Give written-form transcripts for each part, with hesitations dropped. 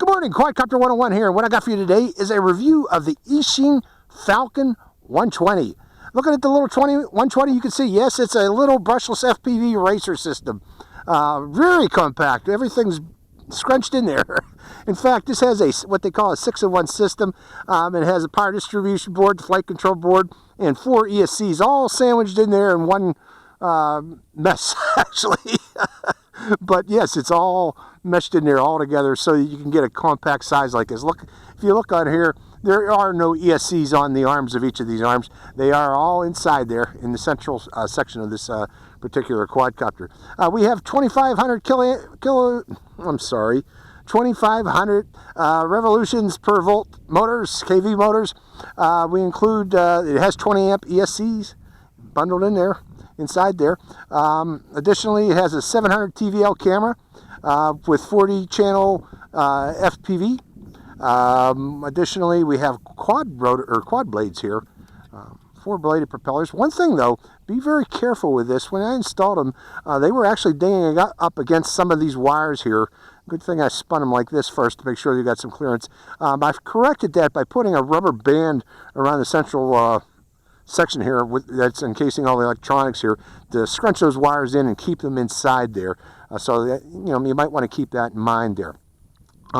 Good morning, Quadcopter 101 here. What I got for you today is a review of the Eachine Falcon 120. Looking at the little 120, you can see, yes, it's a little brushless FPV racer system. Very compact. Everything's scrunched in there. In fact, this has what they call a 6-in-1 system. It has a power distribution board, the flight control board, and 4 ESCs all sandwiched in there in one mess, actually. But yes, it's all meshed in there all together so you can get a compact size like this. Look, if you look on here, there are no ESCs on the arms of each of these arms. They are all inside there in the central section of this particular quadcopter. We have 2,500 revolutions per volt motors, KV motors. We include, it has 20 amp ESCs bundled in there. Inside there. Additionally, it has a 700 TVL camera with 40 channel FPV. Additionally, we have quad blades here, 4-bladed propellers. One thing though, be very careful with this. When I installed them, they were actually dinging up against some of these wires here. Good thing I spun them like this first to make sure you got some clearance. I've corrected that by putting a rubber band around the central section here that's encasing all the electronics here to scrunch those wires in and keep them inside there. So that, you might want to keep that in mind there.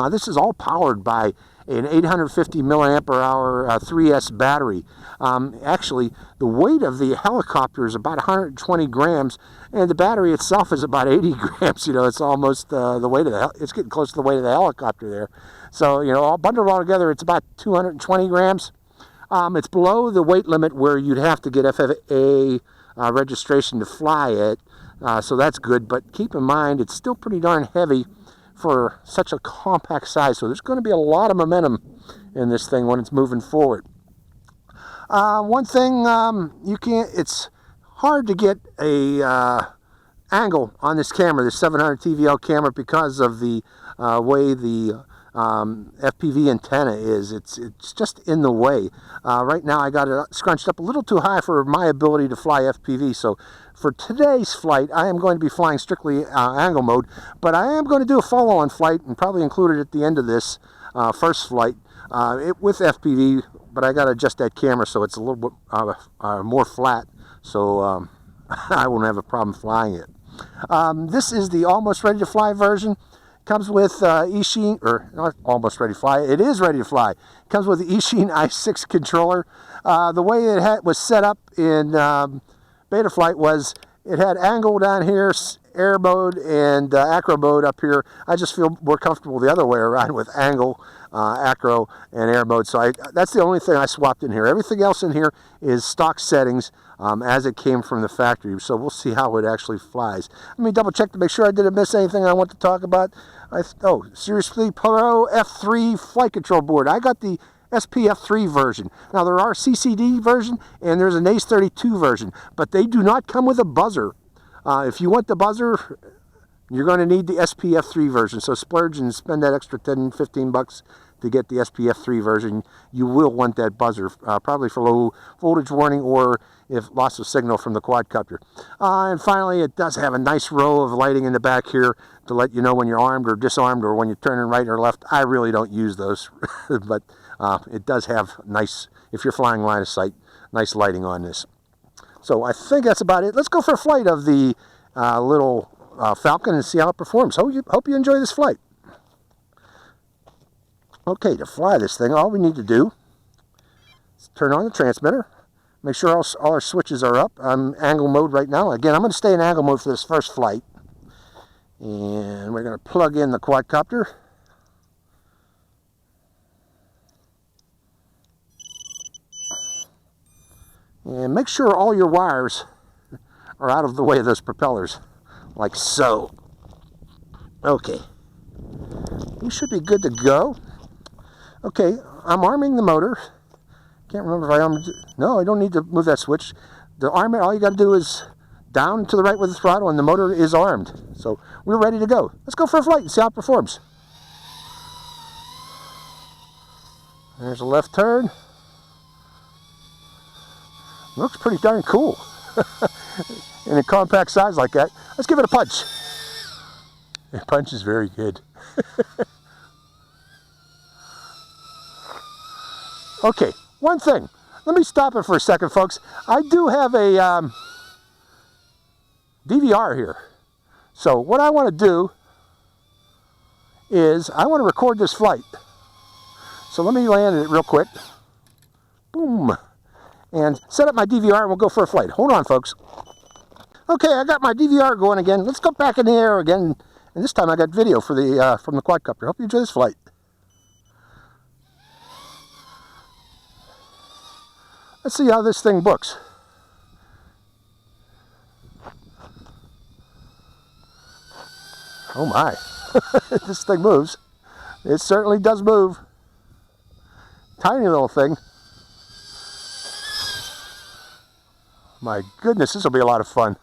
This is all powered by an 850 milliampere hour 3S battery. Actually, the weight of the helicopter is about 120 grams, and the battery itself is about 80 grams. It's almost the weight of it's getting close to the weight of the helicopter there. So, all bundled all together, it's about 220 grams. It's below the weight limit where you'd have to get FAA registration to fly it, so that's good. But keep in mind, it's still pretty darn heavy for such a compact size, so there's going to be a lot of momentum in this thing when it's moving forward. One thing, it's hard to get a angle on this camera, this 700 TVL camera, because of the way the FPV antenna is. It's just in the way. Right now I got it scrunched up a little too high for my ability to fly FPV, so for today's flight I am going to be flying strictly angle mode, but I am going to do a follow-on flight and probably include it at the end of this first flight with FPV, but I got to adjust that camera so it's a little bit more flat, so I won't have a problem flying it. This is the almost ready to fly version. Comes with Eachine, or not almost ready to fly, it is ready to fly. Comes with the Eachine i6 controller. The way it was set up in beta flight was it had angle down here, air mode, and acro mode up here. I just feel more comfortable the other way around with angle, acro, and air mode. So that's the only thing I swapped in here. Everything else in here is stock settings as it came from the factory. So we'll see how it actually flies. Let me double check to make sure I didn't miss anything I want to talk about. Seriously, Pro F3 flight control board. I got the SPF3 version. Now there are CCD version and there's a Naze 32 version, but they do not come with a buzzer. If you want the buzzer, you're going to need the SPF3 version. So splurge and spend that extra 10-15 bucks to get the SPF3 version. You will want that buzzer, probably for low voltage warning or if loss of signal from the quadcopter. And finally, it does have a nice row of lighting in the back here to let you know when you're armed or disarmed or when you're turning right or left. I really don't use those, but it does have nice, if you're flying line of sight, nice lighting on this. So I think that's about it. Let's go for a flight of the little Falcon and see how it performs. Hope you enjoy this flight. Okay, to fly this thing, all we need to do is turn on the transmitter. Make sure all our switches are up. I'm angle mode right now. Again, I'm going to stay in angle mode for this first flight. And we're going to plug in the quadcopter. And make sure all your wires are out of the way of those propellers, like so. Okay, you should be good to go. Okay, I'm arming the motor. Can't remember if I armed it. No, I don't need to move that switch. The arm, all you got to do is down to the right with the throttle, and the motor is armed. So we're ready to go. Let's go for a flight and see how it performs. There's a left turn. Looks pretty darn cool. In a compact size like that. Let's give it a punch. The punch is very good. Okay, one thing. Let me stop it for a second, folks. I do have a DVR here. So what I want to do is I want to record this flight. So let me land it real quick. Boom. And set up my DVR and we'll go for a flight. Hold on, folks. Okay, I got my DVR going again. Let's go back in the air again. And this time I got video for the from the quadcopter. Hope you enjoy this flight. Let's see how this thing books. Oh my, this thing moves. It certainly does move. Tiny little thing. My goodness, this will be a lot of fun.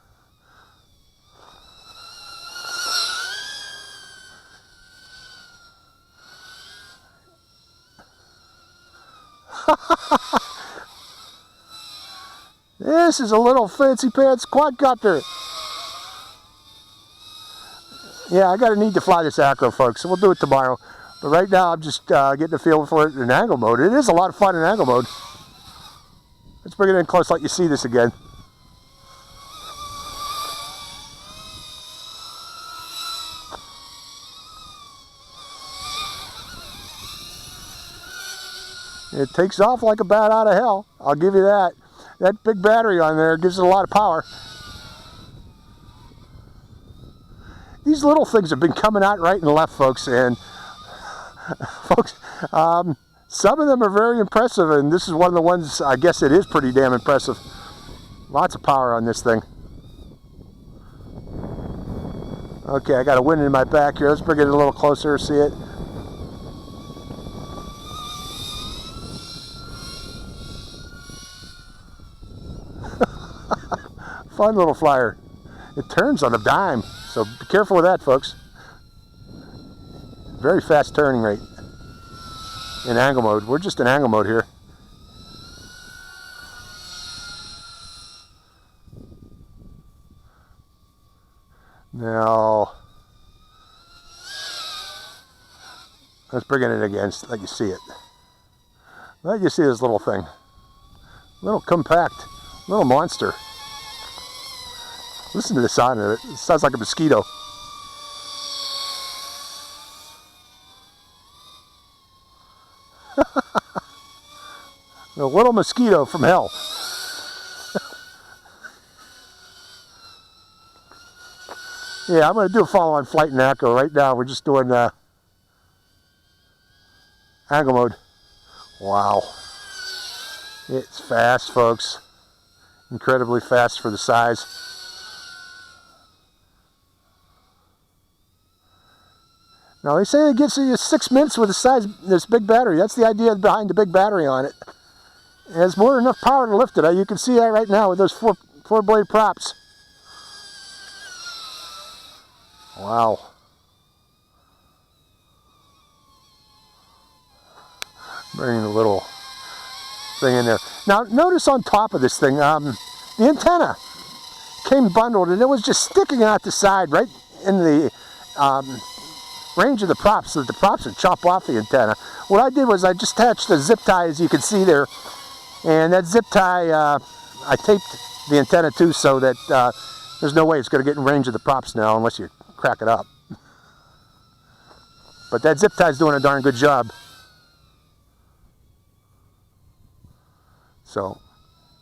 This is a little fancy pants quadcopter. Yeah, I got a need to fly this Acro, folks, so we'll do it tomorrow. But right now, I'm just getting a feel for it in angle mode. It is a lot of fun in angle mode. Let's bring it in close, let you see this again. It takes off like a bat out of hell. I'll give you that. That big battery on there gives it a lot of power. These little things have been coming out right and left, folks, and folks, some of them are very impressive, and this is one of the ones, I guess it is pretty damn impressive. Lots of power on this thing. Okay, I got a wind in my back here. Let's bring it a little closer, see it. Fun little flyer. It turns on a dime, so be careful with that, folks. Very fast turning rate in angle mode. We're just in angle mode here. Now, let's bring it in again, so let you see it. Let you see this little thing. Little compact, little monster. Listen to the sound of it. It sounds like a mosquito. A little mosquito from hell. Yeah, I'm going to do a follow-on flight in Acro. Right now, we're just doing angle mode. Wow. It's fast, folks. Incredibly fast for the size. Now they say it gets you 6 minutes with this big battery. That's the idea behind the big battery on it. It has more than enough power to lift it. You can see that right now with those four blade props. Wow. Bringing the little thing in there. Now notice on top of this thing, the antenna came bundled and it was just sticking out the side right in the range of the props, so that the props would chop off the antenna. What I did was I just attached a zip tie, as you can see there, and that zip tie I taped the antenna to, so that there's no way it's going to get in range of the props now unless you crack it up. But that zip tie is doing a darn good job. So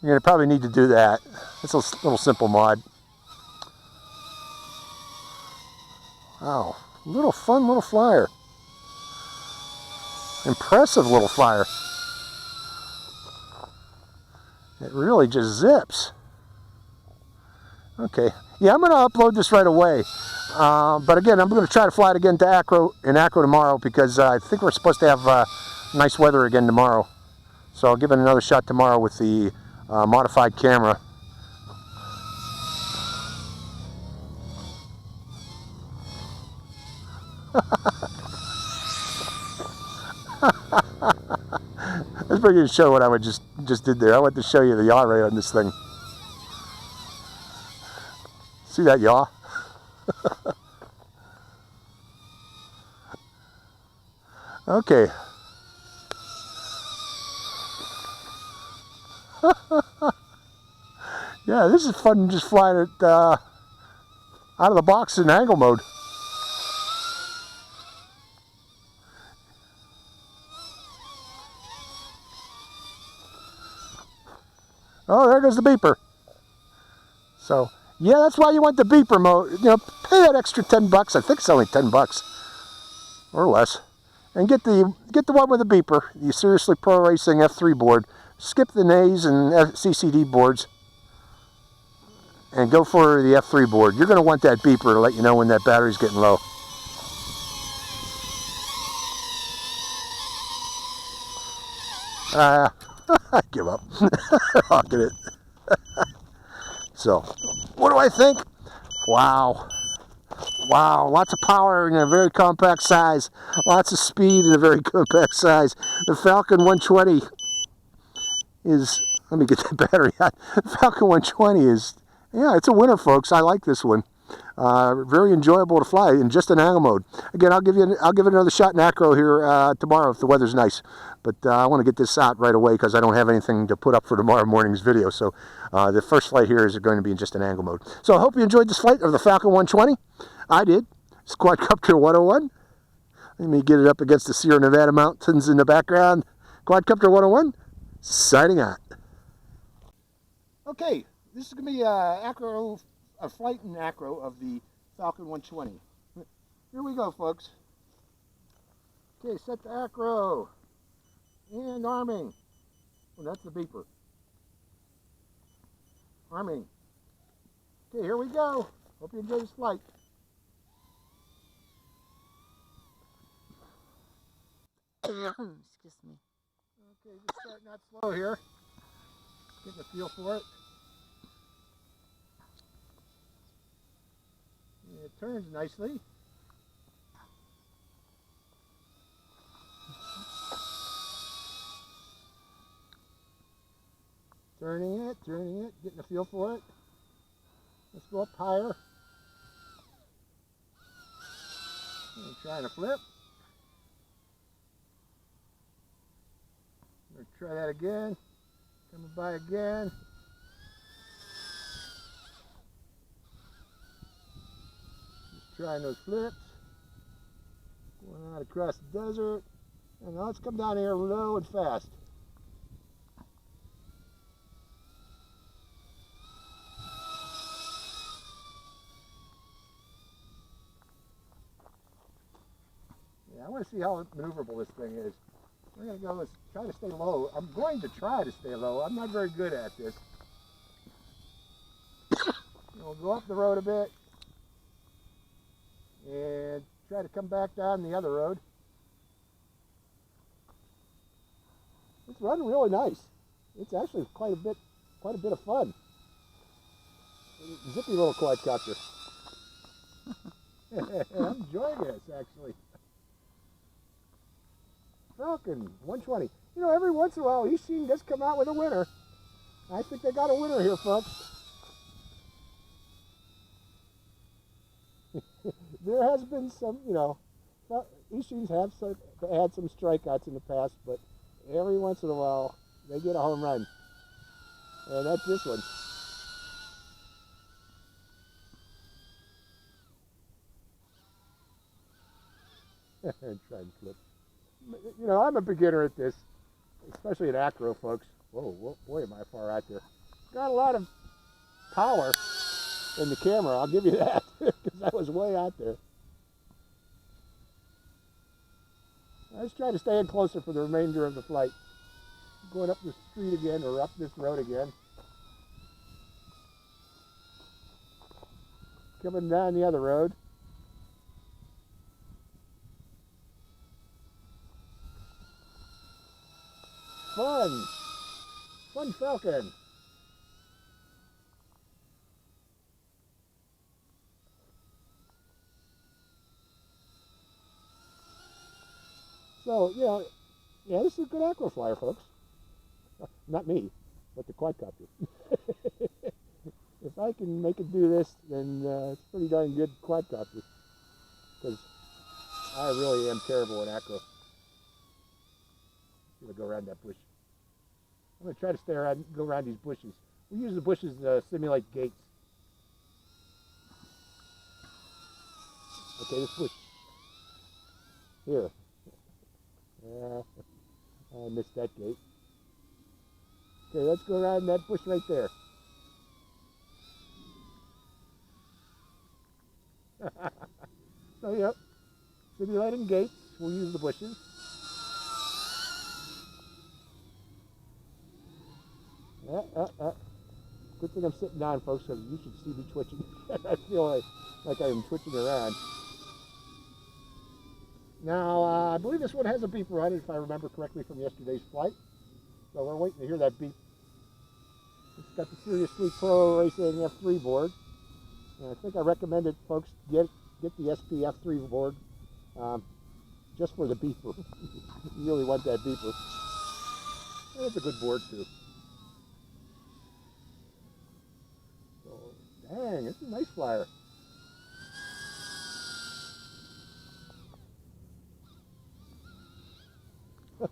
you're going to probably need to do that. It's a little simple mod. Wow. Little fun little flyer. Impressive little flyer. It really just zips. Okay. Yeah, I'm going to upload this right away. But again, I'm going to try to fly it again to Acro tomorrow, because I think we're supposed to have nice weather again tomorrow. So I'll give it another shot tomorrow with the modified camera. Let's bring you to show what I just did there. I want to show you the yaw ray on this thing. See that yaw? Okay. Yeah, this is fun just flying it out of the box in angle mode. Oh, there goes the beeper. So, yeah, that's why you want the beeper mode. You know, pay that extra 10 bucks. I think it's only 10 bucks or less. And get the one with the beeper, the Seriously Pro Racing F3 board. Skip the Naze and CCD boards and go for the F3 board. You're going to want that beeper to let you know when that battery's getting low. I give up. Rocking it. So, what do I think? Wow. Wow, lots of power in a very compact size. Lots of speed in a very compact size. The Falcon 120 is, let me get the battery out. The Falcon 120 is, yeah, it's a winner, folks. I like this one. Very enjoyable to fly in just an angle mode. Again, I'll give it another shot in Acro here tomorrow if the weather's nice. But I want to get this out right away because I don't have anything to put up for tomorrow morning's video. So the first flight here is going to be in just an angle mode. So I hope you enjoyed this flight of the Falcon 120. I did. It's Quadcopter 101. Let me get it up against the Sierra Nevada mountains in the background. Quadcopter 101, signing out. Okay, this is going to be a flight in Acro of the Falcon 120. Here we go, folks. Okay, set to Acro. And arming. Oh, that's the beeper. Arming. Okay, here we go. Hope you enjoy this flight. Excuse me. Okay, just starting out slow here. Getting a feel for it. And it turns nicely. Turning it, getting a feel for it. Let's go up higher. And trying to flip. We're going to try that again. Coming by again. Just trying those flips. Going out across the desert. And now let's come down here low and fast. I want to see how maneuverable this thing is. We're going to go, let's try to stay low. I'm going to try to stay low. I'm not very good at this. We'll go up the road a bit and try to come back down the other road. It's running really nice. It's actually quite a bit of fun. Zippy little quadcopter. I'm enjoying this actually. Falcon 120. You know, every once in a while, Eachine does come out with a winner. I think they got a winner here, folks. There has been some, you know, Eachines have had some strikeouts in the past, but every once in a while, they get a home run. And that's this one. Try and flip. You know, I'm a beginner at this, especially at Acro, folks. Whoa, boy, am I far out there. Got a lot of power in the camera, I'll give you that, because I was way out there. Let's try to stay in closer for the remainder of the flight. Going up the street again, or up this road again. Coming down the other road. Fun Falcon. So, yeah, this is a good Acro flyer, folks. Not me, but the quadcopter. If I can make it do this, then it's a pretty darn good quadcopter. Because I really am terrible at Acro. I'm going to go around that bush. I'm going to try to go around these bushes. We use the bushes to simulate gates. Okay, this bush. Here. Yeah, I missed that gate. Okay, let's go around that bush right there. So, yep, simulating gates. We'll use the bushes. Good thing I'm sitting down, folks, because you should see me twitching. I feel like I'm twitching around. Now, I believe this one has a beeper on it, if I remember correctly from yesterday's flight. So we're waiting to hear that beep. It's got the Serious Sleep Pro Racing F3 board. And I think I recommended folks get the SP F3 board just for the beeper. You really want that beeper. And it's a good board too. So, dang, it's a nice flyer. I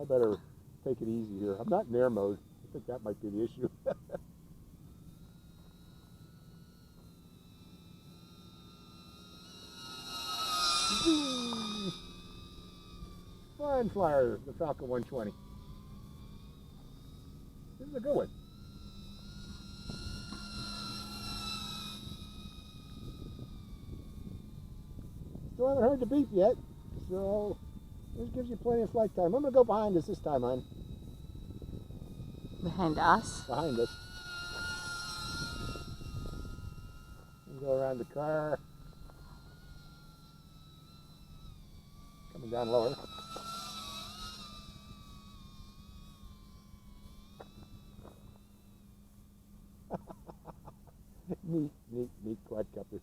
better take it easy here. I'm not in air mode. I think that might be the issue. Fun flyer, the Falcon 120. This is a good one. Still haven't heard the beep yet, so this gives you plenty of flight time. I'm going to go behind us this time, hon. Behind us? Behind us. And go around the car. Coming down lower. Neat quadcopter.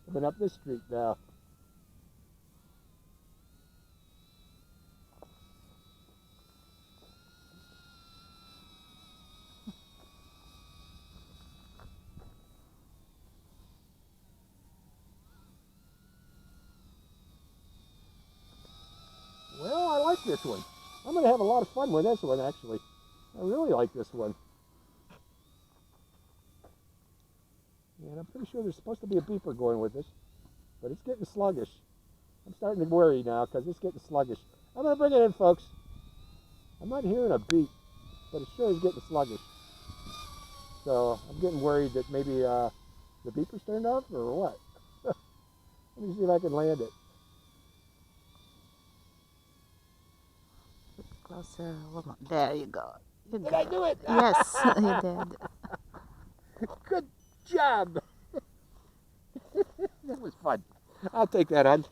Coming up this street now. Well, I like this one. I'm going to have a lot of fun with this one, actually. I really like this one. And I'm pretty sure there's supposed to be a beeper going with this, but it's getting sluggish. I'm starting to worry now because it's getting sluggish. I'm going to bring it in, folks. I'm not hearing a beep, but it sure is getting sluggish. So I'm getting worried that maybe the beeper's turned off or what. Let me see if I can land it. Closer a little. There you go. Did I do it? Yes, you did. Good job. That was fun. I'll take that on.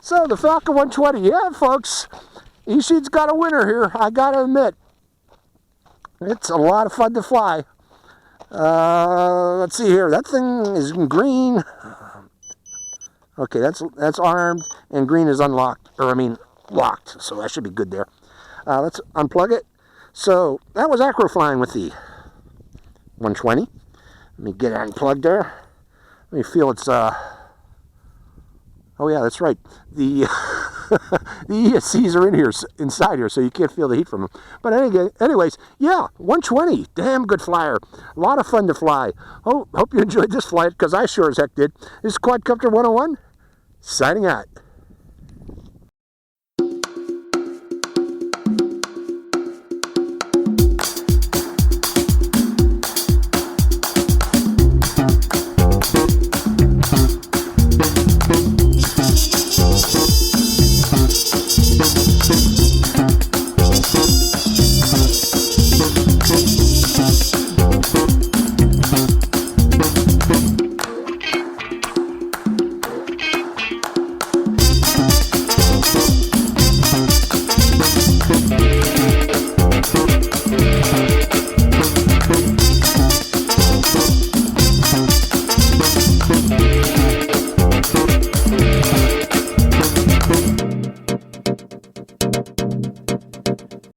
So the Falcon 120, yeah, folks, Eachine's got a winner here. I gotta admit, it's a lot of fun to fly. Let's see here. That thing is in green. Okay, that's armed, and green is unlocked, or I mean locked. So that should be good there. Let's unplug it. So that was Acro flying with the 120. Let me get it unplugged there. Let me feel it's oh yeah, that's right. The the ESCs are in here, inside here, so you can't feel the heat from them. But anyways, yeah, 120, damn good flyer. A lot of fun to fly. Hope you enjoyed this flight, because I sure as heck did. This is Quadcopter 101, signing out.